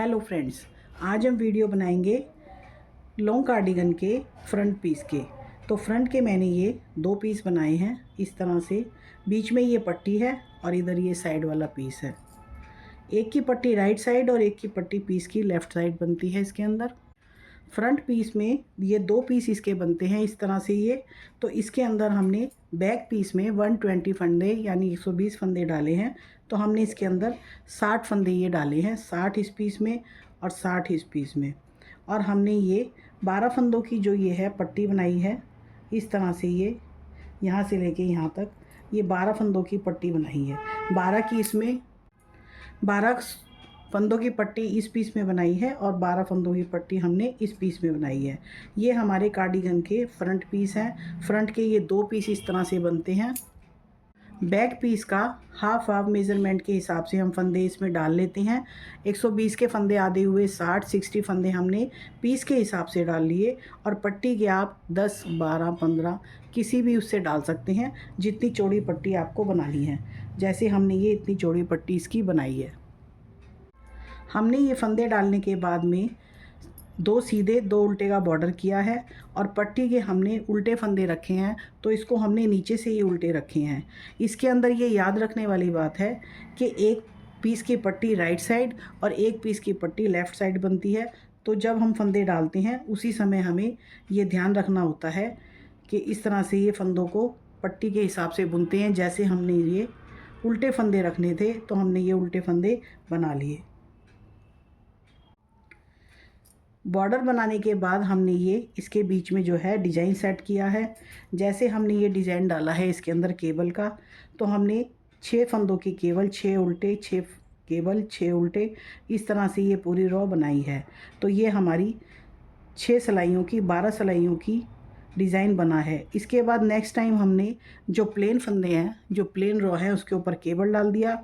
Hello friends, आज हम video बनाएंगे लॉन्ग कार्डिगन के फ्रंट पीस के। तो फ्रंट के मैंने ये 2 पीस बनाए हैं इस तरह से। बीच में ये पट्टी है और इधर ये साइड वाला पीस है। एक की पट्टी राइट साइड और एक की पट्टी पीस की लेफ़्ट साइड बनती है इसके अंदर। फ्रंट पीस में ये 2 पीस इसके बनते हैं इस तरह से ये। तो इसके अंदर हमने बैक पीस में 120 फंदे यानी 120 फंदे डाले हैं। तो हमने इसके अंदर 60 फंदे ये डाले हैं, 60 इस पीस में और 60 इस पीस में। और हमने ये 12 फंदों की जो ये है पट्टी बनाई है इस तरह से। ये यहाँ से लेके यहाँ तक ये 12 फंदों की पट्टी बनाई है। 12 की इसमें 12 फंदों की पट्टी इस पीस में बनाई है और 12 फंदों की पट्टी हमने इस पीस में बनाई है। ये हमारे कार्डिगन के फ्रंट पीस हैं। फ्रंट के ये 2 पीस इस तरह से बनते हैं। बैक पीस का हाफ मेज़रमेंट के हिसाब से हम फंदे इसमें डाल लेते हैं। 120 के फंदे आधे हुए 60 फंदे हमने पीस के हिसाब से डाल लिए। और पट्टी के आप 10, 12, 15 किसी भी उससे डाल सकते हैं जितनी चौड़ी पट्टी आपको बनानी है। जैसे हमने ये इतनी चौड़ी पट्टी इसकी बनाई है। हमने ये फंदे डालने के बाद में 2 सीधे 2 उल्टे का बॉर्डर किया है और पट्टी के हमने उल्टे फंदे रखे हैं। तो इसको हमने नीचे से ये उल्टे रखे हैं। इसके अंदर ये याद रखने वाली बात है कि एक पीस की पट्टी राइट साइड और एक पीस की पट्टी लेफ़्ट साइड बनती है। तो जब हम फंदे डालते हैं उसी समय हमें ये ध्यान रखना होता है कि इस तरह से ये फंदों को पट्टी के हिसाब से बुनते हैं। जैसे हमने ये उल्टे फंदे रखने थे तो हमने ये उल्टे फंदे बना लिए। बॉर्डर बनाने के बाद हमने ये इसके बीच में जो है डिज़ाइन सेट किया है। जैसे हमने ये डिज़ाइन डाला है इसके अंदर केबल का, तो हमने 6 फंदों की केबल, 6 उल्टे, 6 केबल, 6 उल्टे, इस तरह से ये पूरी रो बनाई है। तो ये हमारी 6 सिलाइयों की 12 सिलाइयों की डिज़ाइन बना है। इसके बाद नेक्स्ट टाइम हमने जो प्लेन फंदे हैं, जो प्लेन रो है, उसके ऊपर केबल डाल दिया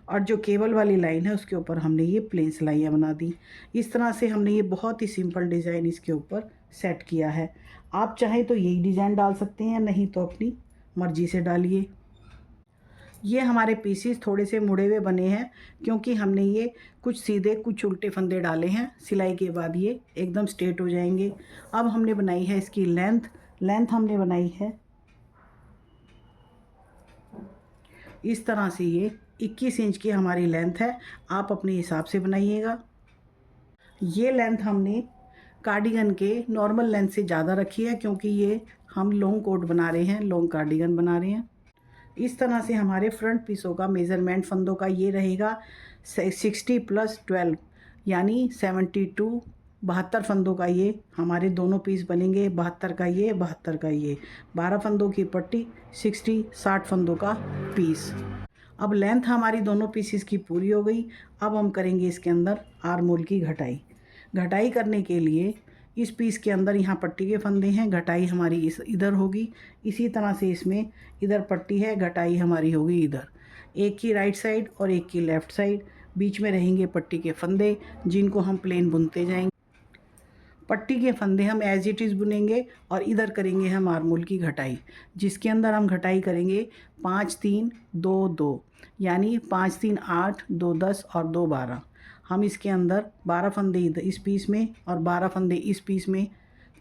और जो केबल वाली लाइन है उसके ऊपर हमने ये प्लेन सिलाइयाँ बना दी। इस तरह से हमने ये बहुत ही सिंपल डिज़ाइन इसके ऊपर सेट किया है। आप चाहें तो यही डिज़ाइन डाल सकते हैं, नहीं तो अपनी मर्ज़ी से डालिए। ये हमारे पीसीस थोड़े से मुड़े हुए बने हैं क्योंकि हमने ये कुछ सीधे कुछ उल्टे फंदे डाले हैं। सिलाई के बाद ये एकदम स्ट्रेट हो जाएंगे। अब हमने बनाई है इसकी लेंथ हमने बनाई है इस तरह से। ये 21 इंच की हमारी लेंथ है। आप अपने हिसाब से बनाइएगा। ये लेंथ हमने कार्डिगन के नॉर्मल लेंथ से ज़्यादा रखी है क्योंकि ये हम लॉन्ग कोट बना रहे हैं, लॉन्ग कार्डिगन बना रहे हैं। इस तरह से हमारे फ्रंट पीसों का मेज़रमेंट फंदों का ये रहेगा 60 + 12 यानी 72, 72 फंदों का ये हमारे दोनों पीस बनेंगे। 72 का ये, 72 का ये, 12 फंदों की पट्टी, 60 फंदों का पीस। अब लेंथ हमारी दोनों पीसीस की पूरी हो गई। अब हम करेंगे इसके अंदर आर्म होल की घटाई। घटाई करने के लिए इस पीस के अंदर यहाँ पट्टी के फंदे हैं, घटाई हमारी इधर होगी। इसी तरह से इसमें इधर पट्टी है, घटाई हमारी होगी इधर। एक की राइट साइड और एक की लेफ़्ट साइड। बीच में रहेंगे पट्टी के फंदे जिनको हम प्लेन बुनते जाएंगे। पट्टी के फंदे हम एज इट इज़ बुनेंगे और इधर करेंगे हम आर्म होल की घटाई, जिसके अंदर हम घटाई करेंगे 5, 3, 2, 2 यानी 5, 3, 8, 2, 10 और 2, 12। हम इसके अंदर 12 फंदे इस पीस में और 12 फंदे इस पीस में,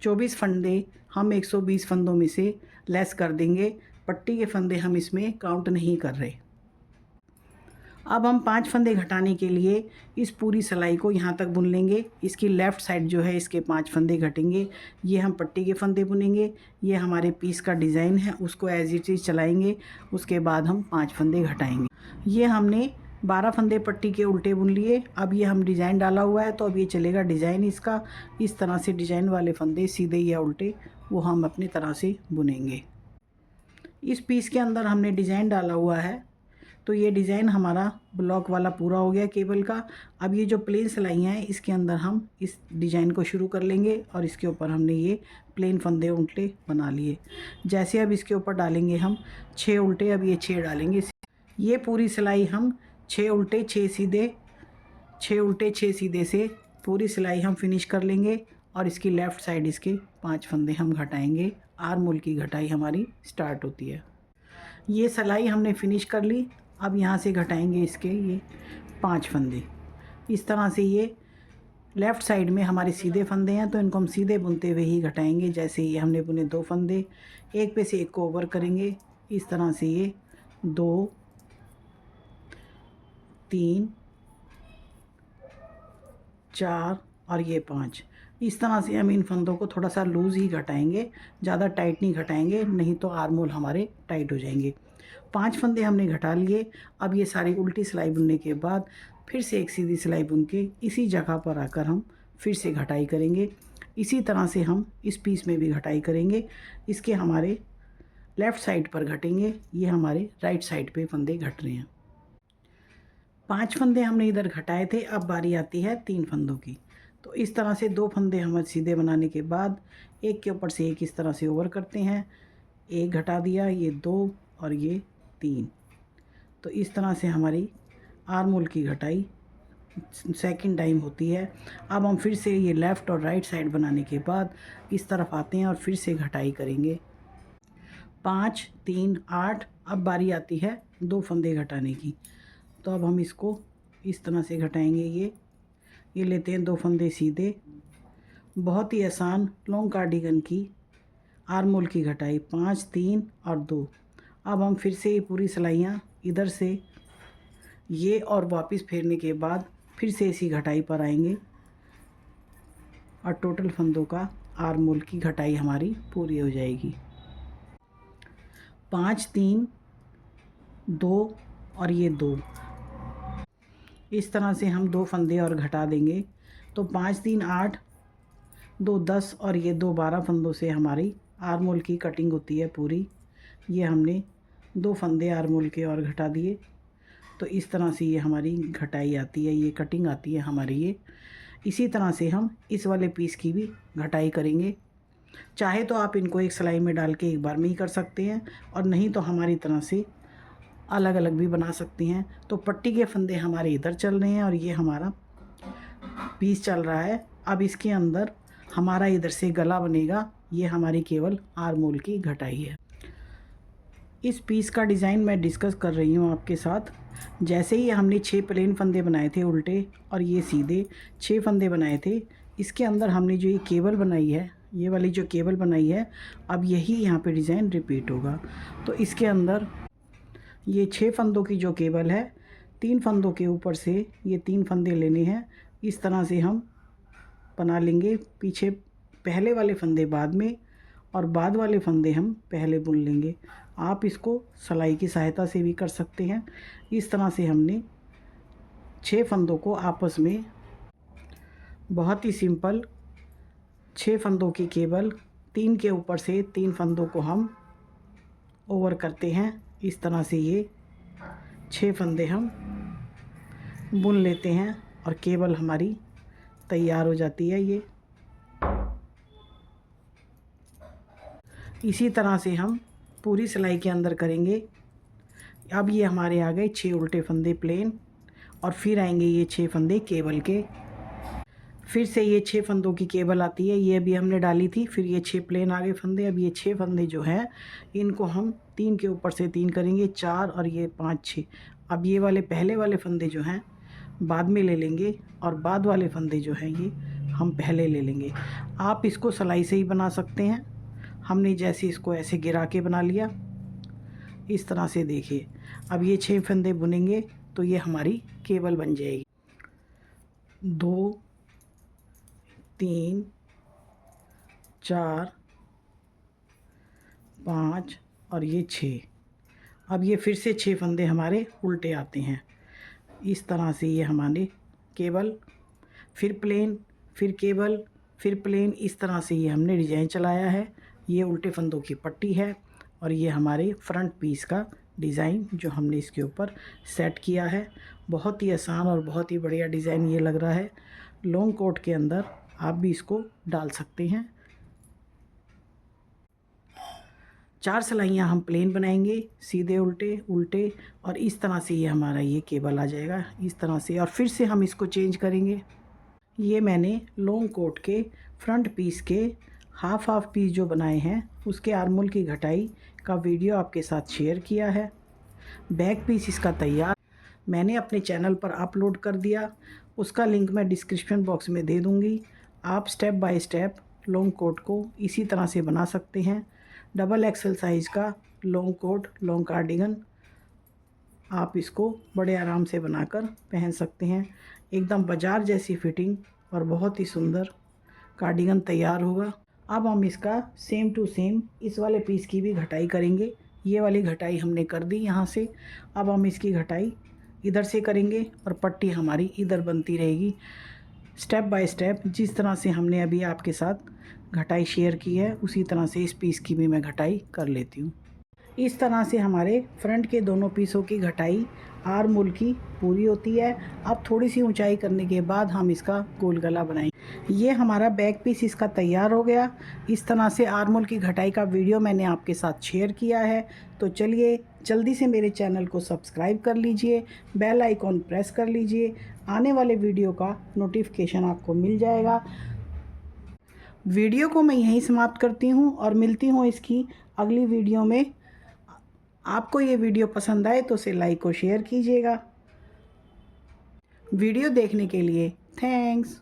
24 फंदे हम 120 फंदों में से लेस कर देंगे। पट्टी के फंदे हम इसमें काउंट नहीं कर रहे। अब हम 5 फंदे घटाने के लिए इस पूरी सिलाई को यहाँ तक बुन लेंगे। इसकी लेफ़्ट साइड जो है इसके 5 फंदे घटेंगे। ये हम पट्टी के फंदे बुनेंगे। ये हमारे पीस का डिज़ाइन है, उसको एज इट इज़ चलाएँगे। उसके बाद हम 5 फंदे घटाएँगे। ये हमने 12 फंदे पट्टी के उल्टे बुन लिए। अब ये हम डिज़ाइन डाला हुआ है तो अब ये चलेगा डिज़ाइन इसका। इस तरह से डिज़ाइन वाले फंदे सीधे या उल्टे वो हम अपनी तरह से बुनेंगे। इस पीस के अंदर हमने डिज़ाइन डाला हुआ है तो ये डिज़ाइन हमारा ब्लॉक वाला पूरा हो गया केबल का। अब ये जो प्लेन सिलाइयाँ हैं इसके अंदर हम इस डिज़ाइन को शुरू कर लेंगे और इसके ऊपर हमने ये प्लेन फंदे उल्टे बना लिए। जैसे अब इसके ऊपर डालेंगे हम 6 उल्टे, अब ये 6 डालेंगे। ये पूरी सिलाई हम 6 उल्टे 6 सीधे, 6 उल्टे 6 सीधे से पूरी सिलाई हम फिनिश कर लेंगे। और इसकी लेफ़्ट साइड इसके 5 फंदे हम घटाएंगे। आर्म होल की घटाई हमारी स्टार्ट होती है। ये सिलाई हमने फिनिश कर ली। अब यहाँ से घटाएंगे इसके ये 5 फंदे। इस तरह से ये लेफ़्ट साइड में हमारे सीधे फंदे हैं तो इनको हम सीधे बुनते हुए ही घटाएंगे। जैसे ये हमने बुने 2 फंदे, एक पे से एक को ओवर करेंगे, इस तरह से ये 2 3 4 और ये 5। इस तरह से हम इन फंदों को थोड़ा सा लूज़ ही घटाएंगे, ज़्यादा टाइट नहीं घटाएंगे, नहीं तो आर्म होल हमारे टाइट हो जाएंगे। 5 फंदे हमने घटा लिए। अब ये सारी उल्टी सिलाई बुनने के बाद फिर से एक सीधी सिलाई बुन के इसी जगह पर आकर हम फिर से घटाई करेंगे। इसी तरह से हम इस पीस में भी घटाई करेंगे। इसके हमारे लेफ़्ट साइड पर घटेंगे, ये हमारे राइट साइड पे फंदे घट रहे हैं। 5 फंदे हमने इधर घटाए थे, अब बारी आती है 3 फंदों की। तो इस तरह से 2 फंदे हम सीधे बनाने के बाद एक के ऊपर से एक इस तरह से ओवर करते हैं। एक घटा दिया, ये 2 और ये 3। तो इस तरह से हमारी आर्म होल की घटाई सेकंड टाइम होती है। अब हम फिर से ये लेफ़्ट और राइट साइड बनाने के बाद इस तरफ आते हैं और फिर से घटाई करेंगे। 5 3 8। अब बारी आती है 2 फंदे घटाने की। तो अब हम इसको इस तरह से घटाएंगे। ये लेते हैं 2 फंदे सीधे। बहुत ही आसान लॉन्ग कार्डिगन की आर्म होल की घटाई 5 3 और 2। अब हम फिर से ये पूरी सिलाइयाँ इधर से ये और वापस फेरने के बाद फिर से इसी घटाई पर आएंगे और टोटल फंदों का आर्म होल की घटाई हमारी पूरी हो जाएगी। 5 3 2 और ये 2। इस तरह से हम 2 फंदे और घटा देंगे। तो 5 3 8 2 10 और ये 2 12 फंदों से हमारी आर्म होल की कटिंग होती है पूरी। ये हमने 2 फंदे आर्म होल के और घटा दिए। तो इस तरह से ये हमारी घटाई आती है, ये कटिंग आती है हमारी ये। इसी तरह से हम इस वाले पीस की भी घटाई करेंगे। चाहे तो आप इनको एक सिलाई में डाल के एक बार में ही कर सकते हैं, और नहीं तो हमारी तरह से अलग अलग भी बना सकते हैं। तो पट्टी के फंदे हमारे इधर चल रहे हैं और ये हमारा पीस चल रहा है। अब इसके अंदर हमारा इधर से गला बनेगा। ये हमारी केवल आर्म होल की घटाई है। इस पीस का डिज़ाइन मैं डिस्कस कर रही हूँ आपके साथ। जैसे ही हमने 6 प्लेन फंदे बनाए थे उल्टे और ये सीधे 6 फंदे बनाए थे, इसके अंदर हमने जो ये केबल बनाई है, ये वाली जो केबल बनाई है, अब यही यहाँ पे डिज़ाइन रिपीट होगा। तो इसके अंदर ये 6 फंदों की जो केबल है, 3 फंदों के ऊपर से ये 3 फंदे लेने हैं। इस तरह से हम बना लेंगे। पीछे पहले वाले फंदे बाद में और बाद वाले फंदे हम पहले बुन लेंगे। आप इसको सिलाई की सहायता से भी कर सकते हैं। इस तरह से हमने 6 फंदों को आपस में बहुत ही सिंपल 6 फंदों की केबल 3 के ऊपर से 3 फंदों को हम ओवर करते हैं। इस तरह से ये 6 फंदे हम बुन लेते हैं और केबल हमारी तैयार हो जाती है। ये इसी तरह से हम पूरी सिलाई के अंदर करेंगे। अब ये हमारे आ गए 6 उल्टे फंदे प्लेन, और फिर आएंगे ये 6 फंदे केबल के। फिर से ये 6 फंदों की केबल आती है, ये भी हमने डाली थी। फिर ये 6 प्लेन आ गए फंदे। अब ये 6 फंदे जो हैं इनको हम 3 के ऊपर से 3 करेंगे, 4 और ये 5 6। अब ये वाले पहले वाले फंदे जो हैं बाद में ले लेंगे और बाद वाले फंदे जो हैं ये हम पहले ले लेंगे। आप इसको सिलाई से ही बना सकते हैं। हमने जैसे इसको ऐसे गिरा के बना लिया, इस तरह से देखिए। अब ये 6 फंदे बुनेंगे तो ये हमारी केबल बन जाएगी। 2 3 4 5 और ये 6। अब ये फिर से 6 फंदे हमारे उल्टे आते हैं। इस तरह से ये हमारे केबल, फिर प्लेन, फिर केबल, फिर प्लेन, इस तरह से ये हमने डिज़ाइन चलाया है। ये उल्टे फंदों की पट्टी है और ये हमारे फ्रंट पीस का डिज़ाइन जो हमने इसके ऊपर सेट किया है। बहुत ही आसान और बहुत ही बढ़िया डिज़ाइन ये लग रहा है। लॉन्ग कोट के अंदर आप भी इसको डाल सकते हैं। 4 सिलाइयाँ हम प्लेन बनाएंगे, सीधे उल्टे उल्टे, और इस तरह से ये हमारा ये केबल आ जाएगा इस तरह से। और फिर से हम इसको चेंज करेंगे। ये मैंने लॉन्ग कोट के फ्रंट पीस के हाफ पीस जो बनाए हैं उसके आर्म होल की घटाई का वीडियो आपके साथ शेयर किया है। बैक पीस इसका तैयार। मैंने अपने चैनल पर अपलोड कर दिया, उसका लिंक मैं डिस्क्रिप्शन बॉक्स में दे दूँगी। आप step by step long coat को इसी तरह से बना सकते हैं। डबल एक्सेल साइज़ का लॉन्ग कोट, लॉन्ग कार्डिगन आप इसको बड़े आराम से बनाकर पहन सकते हैं। एकदम बाजार जैसी फिटिंग और बहुत ही सुंदर कार्डिगन तैयार होगा। अब हम इसका सेम टू सेम इस वाले पीस की भी घटाई करेंगे। ये वाली घटाई हमने कर दी यहाँ से। अब हम इसकी घटाई इधर से करेंगे और पट्टी हमारी इधर बनती रहेगी। स्टेप बाय स्टेप जिस तरह से हमने अभी आपके साथ घटाई शेयर की है, उसी तरह से इस पीस की भी मैं घटाई कर लेती हूँ। इस तरह से हमारे फ्रंट के दोनों पीसों की घटाई आर्म होल की पूरी होती है। अब थोड़ी सी ऊंचाई करने के बाद हम इसका गोल गला बनाएंगे। ये हमारा बैक पीस इसका तैयार हो गया। इस तरह से आर्म होल की घटाई का वीडियो मैंने आपके साथ शेयर किया है। तो चलिए जल्दी से मेरे चैनल को सब्सक्राइब कर लीजिए, बेल आइकॉन प्रेस कर लीजिए, आने वाले वीडियो का नोटिफिकेशन आपको मिल जाएगा। वीडियो को मैं यहीं समाप्त करती हूँ और मिलती हूँ इसकी अगली वीडियो में। आपको ये वीडियो पसंद आए तो इसे लाइक और शेयर कीजिएगा। वीडियो देखने के लिए थैंक्स।